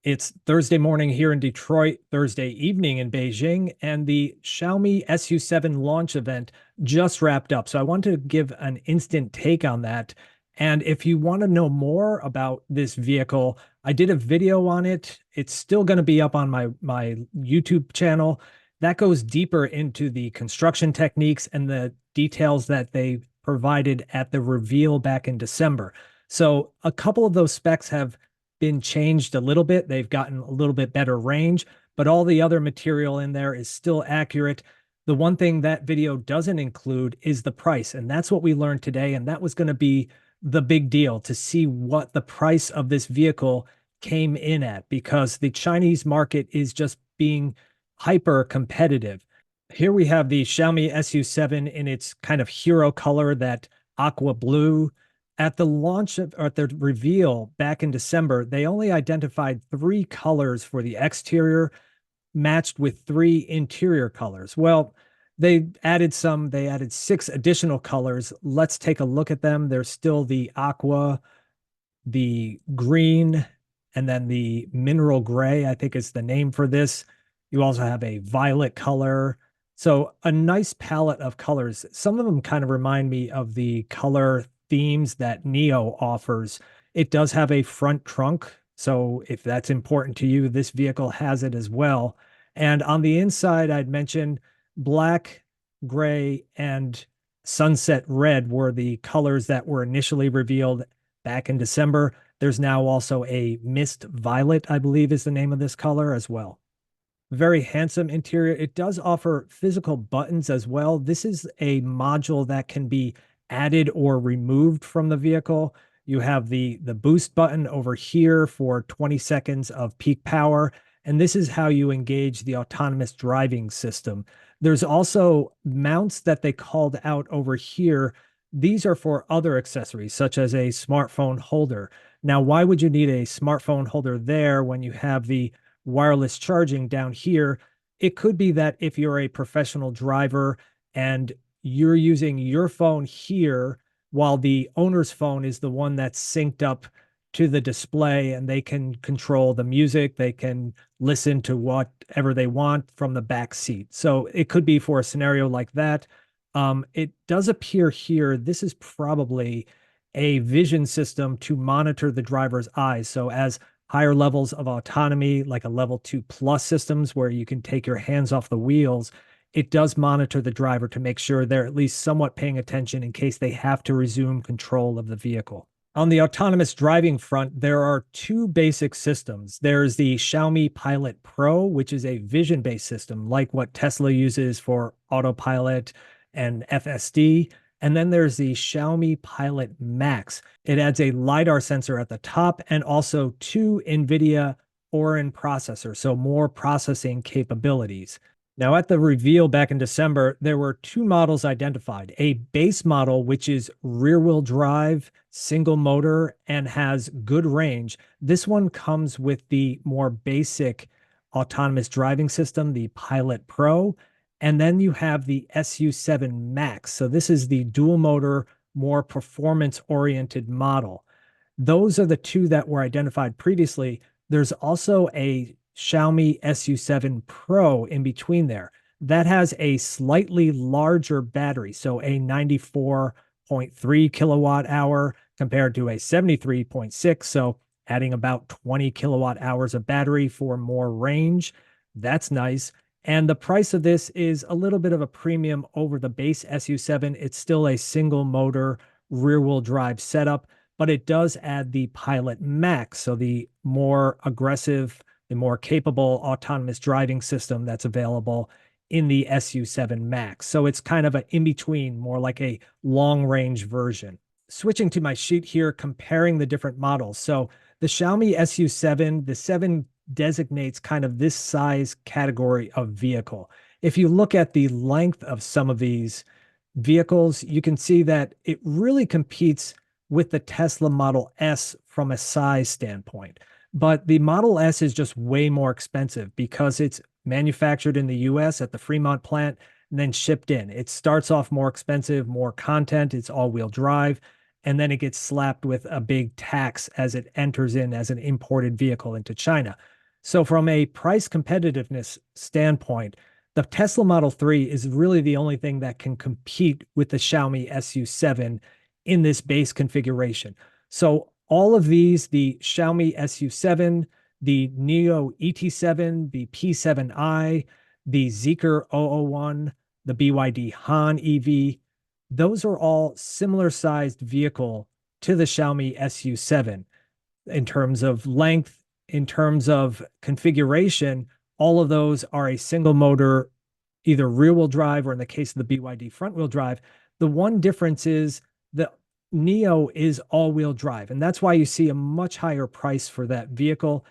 It's Thursday morning here in Detroit, Thursday evening in Beijing, and the Xiaomi SU7 launch event just wrapped up. So I want to give an instant take on that. And if you want to know more about this vehicle, I did a video on it. It's still going to be up on my YouTube channel. That goes deeper into the construction techniques and the details that they provided at the reveal back in December. So a couple of those specs have been changed a little bit. They've gotten a little bit better range, but all the other material in there is still accurate. The one thing that video doesn't include is the price, and that's what we learned today, and that was going to be the big deal to see what the price of this vehicle came in at, because the Chinese market is just being hyper competitive. Here we have the Xiaomi SU7 in its kind of hero color, that aqua blue. At the launch or at the reveal back in December, they only identified 3 colors for the exterior, matched with 3 interior colors. Well, they added 6 additional colors. Let's take a look at them. There's still the aqua, the green, and then the mineral gray, I think is the name for this. You also have a violet color. So a nice palette of colors. Some of them kind of remind me of the color themes that Neo offers. It does have a front trunk, so if that's important to you, this vehicle has it as well. And on the inside, I'd mentioned black, gray, and sunset red were the colors that were initially revealed back in December. There's now also a mist violet, I believe is the name of this color as well. Very handsome interior. It does offer physical buttons as well. This is a module that can be added or removed from the vehicle. You have the boost button over here for 20 seconds of peak power, and this is how you engage the autonomous driving system. There's also mounts that they called out over here. These are for other accessories, such as a smartphone holder. Now, why would you need a smartphone holder there when you have the wireless charging down here? It could be that if you're a professional driver and you're using your phone here while the owner's phone is the one that's synced up to the display, and they can control the music, they can listen to whatever they want from the back seat. So it could be for a scenario like that. It does appear here, this is probably a vision system to monitor the driver's eyes. So as higher levels of autonomy, like a level 2+ systems where you can take your hands off the wheels, it does monitor the driver to make sure they're at least somewhat paying attention in case they have to resume control of the vehicle. On the autonomous driving front, there are 2 basic systems. There's the Xiaomi Pilot Pro, which is a vision-based system, like what Tesla uses for autopilot and FSD. And then there's the Xiaomi Pilot Max. It adds a LiDAR sensor at the top and also 2 NVIDIA Orin processors, so more processing capabilities. Now, at the reveal back in December, there were 2 models identified. A base model, which is rear-wheel drive, single motor, and has good range. This one comes with the more basic autonomous driving system, the Pilot Pro. And then you have the SU7 Max. So this is the dual motor, more performance-oriented model. Those are the 2 that were identified previously. There's also a Xiaomi SU7 Pro in between there. That has a slightly larger battery, so a 94.3 kilowatt hour compared to a 73.6, so adding about 20 kilowatt hours of battery for more range. That's nice. And the price of this is a little bit of a premium over the base SU7. It's still a single motor rear-wheel drive setup, but it does add the Pilot Max, so the more aggressive, the more capable autonomous driving system that's available in the SU7 Max. So it's kind of an in-between, more like a long-range version. Switching to my sheet here, comparing the different models. So the Xiaomi SU7, the 7 designates kind of this size category of vehicle. If you look at the length of some of these vehicles, you can see that it really competes with the Tesla Model S from a size standpoint. But the Model S is just way more expensive because it's manufactured in the US at the Fremont plant and then shipped in. It starts off more expensive, more content. It's all-wheel drive. and then it gets slapped with a big tax as it enters in as an imported vehicle into China. So, from a price competitiveness standpoint, the Tesla Model 3 is really the only thing that can compete with the Xiaomi SU7 in this base configuration. So, all of these, the Xiaomi SU7, the Neo ET7, the P7i, the Zeekr 001, the BYD Han EV, those are all similar sized vehicle to the Xiaomi SU7 in terms of length, in terms of configuration. All of those are a single motor, either rear wheel drive or in the case of the BYD front wheel drive. The one difference is the Neo is all wheel drive, and that's why you see a much higher price for that vehicle.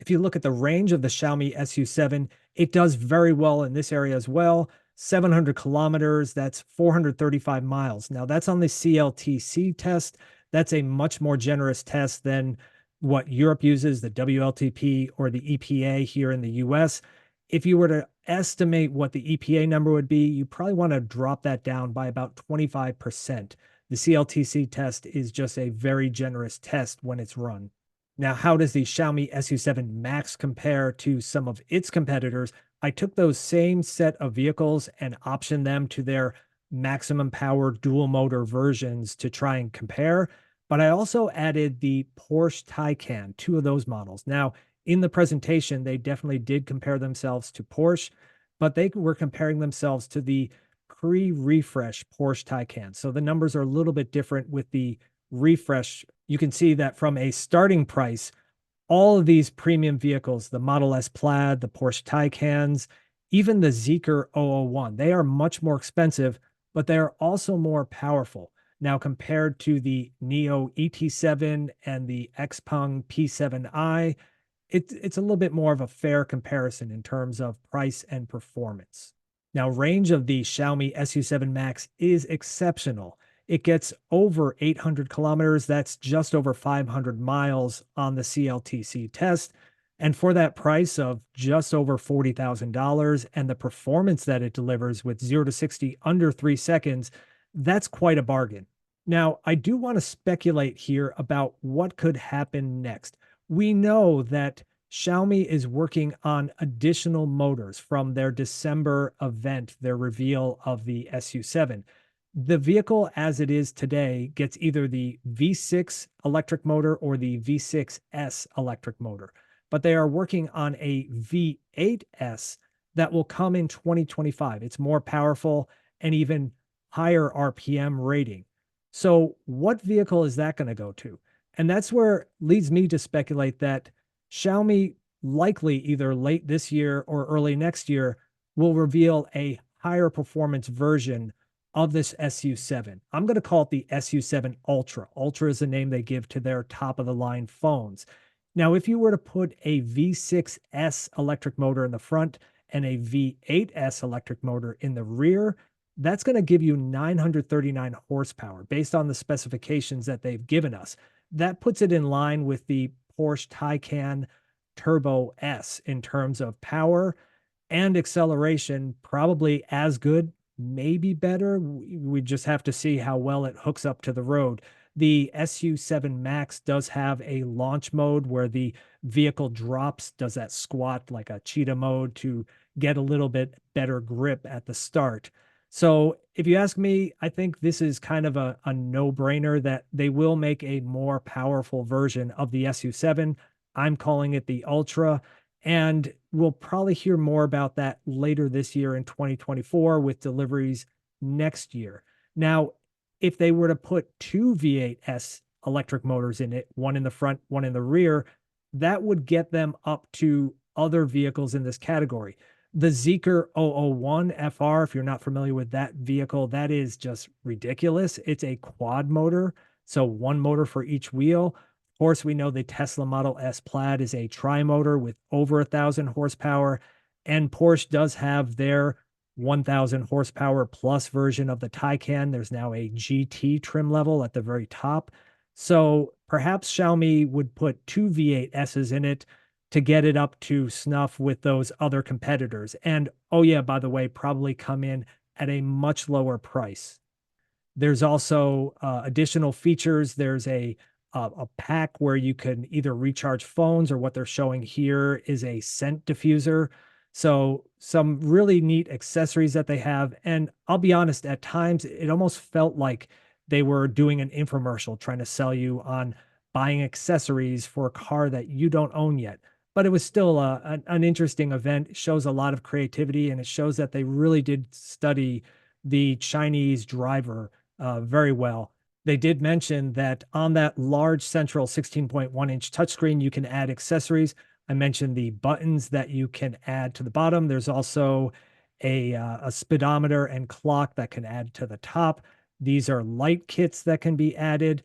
If you look at the range of the Xiaomi SU7, it does very well in this area as well. 700 kilometers, that's 435 miles. Now, that's on the CLTC test. That's a much more generous test than what Europe uses, the WLTP or the EPA here in the US. If you were to estimate what the EPA number would be, you probably want to drop that down by about 25%. The CLTC test is just a very generous test when it's run. Now, how does the Xiaomi SU7 Max compare to some of its competitors? I took those same set of vehicles and optioned them to their maximum power dual motor versions to try and compare. But I also added the Porsche Taycan, two of those models. Now, in the presentation, they definitely did compare themselves to Porsche, but they were comparing themselves to the pre-refresh Porsche Taycan. So the numbers are a little bit different with the refresh. You can see that from a starting price, all of these premium vehicles, the Model S Plaid, the Porsche Taycans, even the Zeekr 001, they are much more expensive, but they are also more powerful. Now, compared to the Neo ET7 and the Xpeng P7i, it's a little bit more of a fair comparison in terms of price and performance. Now, range of the Xiaomi SU7 Max is exceptional. It gets over 800 kilometers. That's just over 500 miles on the CLTC test. And for that price of just over $40,000 and the performance that it delivers with 0 to 60 under 3 seconds, that's quite a bargain. Now, I do want to speculate here about what could happen next. We know that Xiaomi is working on additional motors from their December event, their reveal of the SU7. The vehicle as it is today gets either the V6 electric motor or the V6S electric motor, but they are working on a V8S that will come in 2025. It's more powerful and even higher RPM rating. So what vehicle is that going to go to? And that's where leads me to speculate that Xiaomi likely either late this year or early next year will reveal a higher performance version of this SU7. I'm going to call it the SU7 Ultra. Ultra is the name they give to their top of the line phones. Now, if you were to put a V6S electric motor in the front and a V8S electric motor in the rear, that's going to give you 939 horsepower based on the specifications that they've given us. That puts it in line with the Porsche Taycan Turbo S in terms of power and acceleration, probably as good, maybe better. We just have to see how well it hooks up to the road. The SU7 Max does have a launch mode where the vehicle drops, does that squat like a cheetah mode to get a little bit better grip at the start. So if you ask me, I think this is kind of a no-brainer that they will make a more powerful version of the SU7. I'm calling it the Ultra, and we'll probably hear more about that later this year in 2024 with deliveries next year. Now, if they were to put two V8S electric motors in it, one in the front, one in the rear, that would get them up to other vehicles in this category. The Zeekr 001 FR, if you're not familiar with that vehicle, that is just ridiculous. It's a quad motor, so one motor for each wheel. Of course, we know the Tesla Model S Plaid is a tri-motor with over 1,000 horsepower, and Porsche does have their 1,000 horsepower plus version of the Taycan. There's now a GT trim level at the very top. So perhaps Xiaomi would put two V8Ss in it to get it up to snuff with those other competitors. And oh yeah, by the way, probably come in at a much lower price. There's also additional features. There's a pack where you can either recharge phones, or what they're showing here is a scent diffuser. So some really neat accessories that they have. And I'll be honest, at times it almost felt like they were doing an infomercial trying to sell you on buying accessories for a car that you don't own yet. But it was still an interesting event. It shows a lot of creativity, and it shows that they really did study the Chinese driver very well. They did mention that on that large central 16.1-inch touchscreen, you can add accessories. I mentioned the buttons that you can add to the bottom. There's also a speedometer and clock that can add to the top. These are light kits that can be added.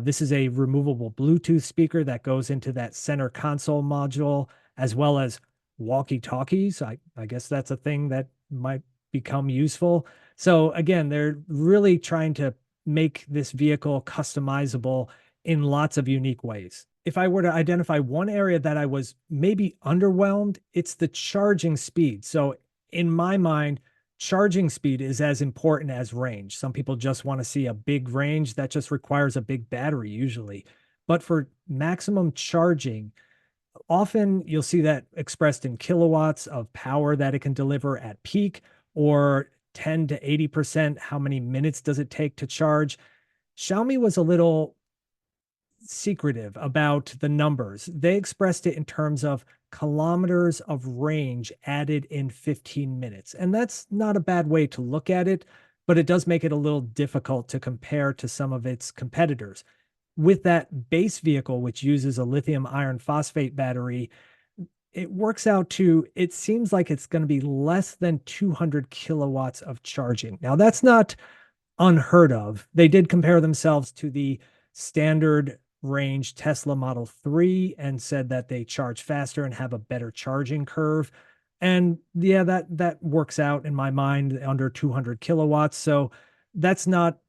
This is a removable Bluetooth speaker that goes into that center console module, as well as walkie-talkies. I guess that's a thing that might become useful. So again, they're really trying to make this vehicle customizable in lots of unique ways. If I were to identify one area that I was maybe underwhelmed, it's the charging speed. So in my mind, charging speed is as important as range. Some people just want to see a big range that just requires a big battery usually. But for maximum charging, often you'll see that expressed in kilowatts of power that it can deliver at peak, or 10 to 80%. How many minutes does it take to charge? Xiaomi was a little secretive about the numbers. They expressed it in terms of kilometers of range added in 15 minutes. And that's not a bad way to look at it, but it does make it a little difficult to compare to some of its competitors. With that base vehicle, which uses a lithium iron phosphate battery, it works out to, it seems like it's going to be less than 200 kilowatts of charging. Now, that's not unheard of. They did compare themselves to the standard range Tesla Model 3 and said that they charge faster and have a better charging curve. And yeah, that works out in my mind, under 200 kilowatts. So that's not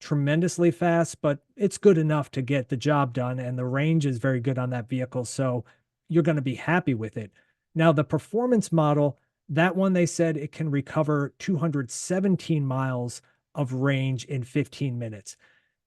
tremendously fast, but it's good enough to get the job done. And the range is very good on that vehicle. So you're going to be happy with it. Now, the performance model, that one, they said it can recover 217 miles of range in 15 minutes.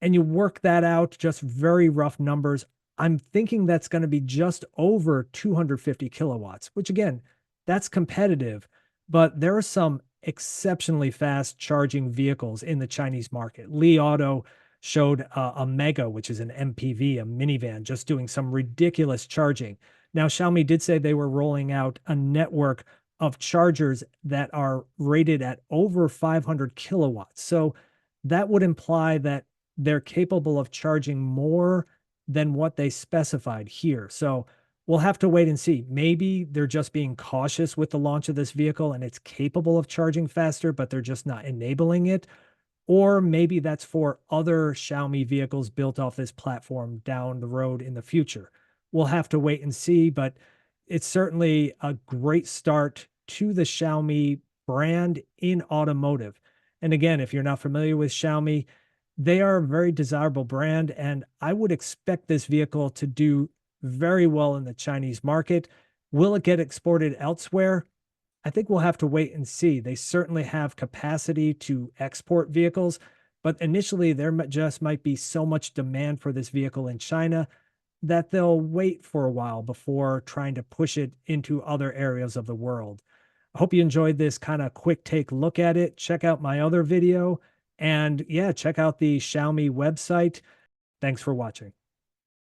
And you work that out, just very rough numbers. I'm thinking that's going to be just over 250 kilowatts, which again, that's competitive, but there are some exceptionally fast charging vehicles in the Chinese market. Li Auto showed a Mega, which is an MPV, a minivan, just doing some ridiculous charging. Now, Xiaomi did say they were rolling out a network of chargers that are rated at over 500 kilowatts. So that would imply that they're capable of charging more than what they specified here. So we'll have to wait and see. Maybe they're just being cautious with the launch of this vehicle and it's capable of charging faster, but they're just not enabling it. Or maybe that's for other Xiaomi vehicles built off this platform down the road in the future. We'll have to wait and see, but it's certainly a great start to the Xiaomi brand in automotive. And again, if you're not familiar with Xiaomi, they are a very desirable brand, and I would expect this vehicle to do very well in the Chinese market. Will it get exported elsewhere? I think we'll have to wait and see. They certainly have capacity to export vehicles, but initially there just might be so much demand for this vehicle in China that they'll wait for a while before trying to push it into other areas of the world. I hope you enjoyed this kind of quick take look at it. Check out my other video, and yeah, check out the Xiaomi website. Thanks for watching.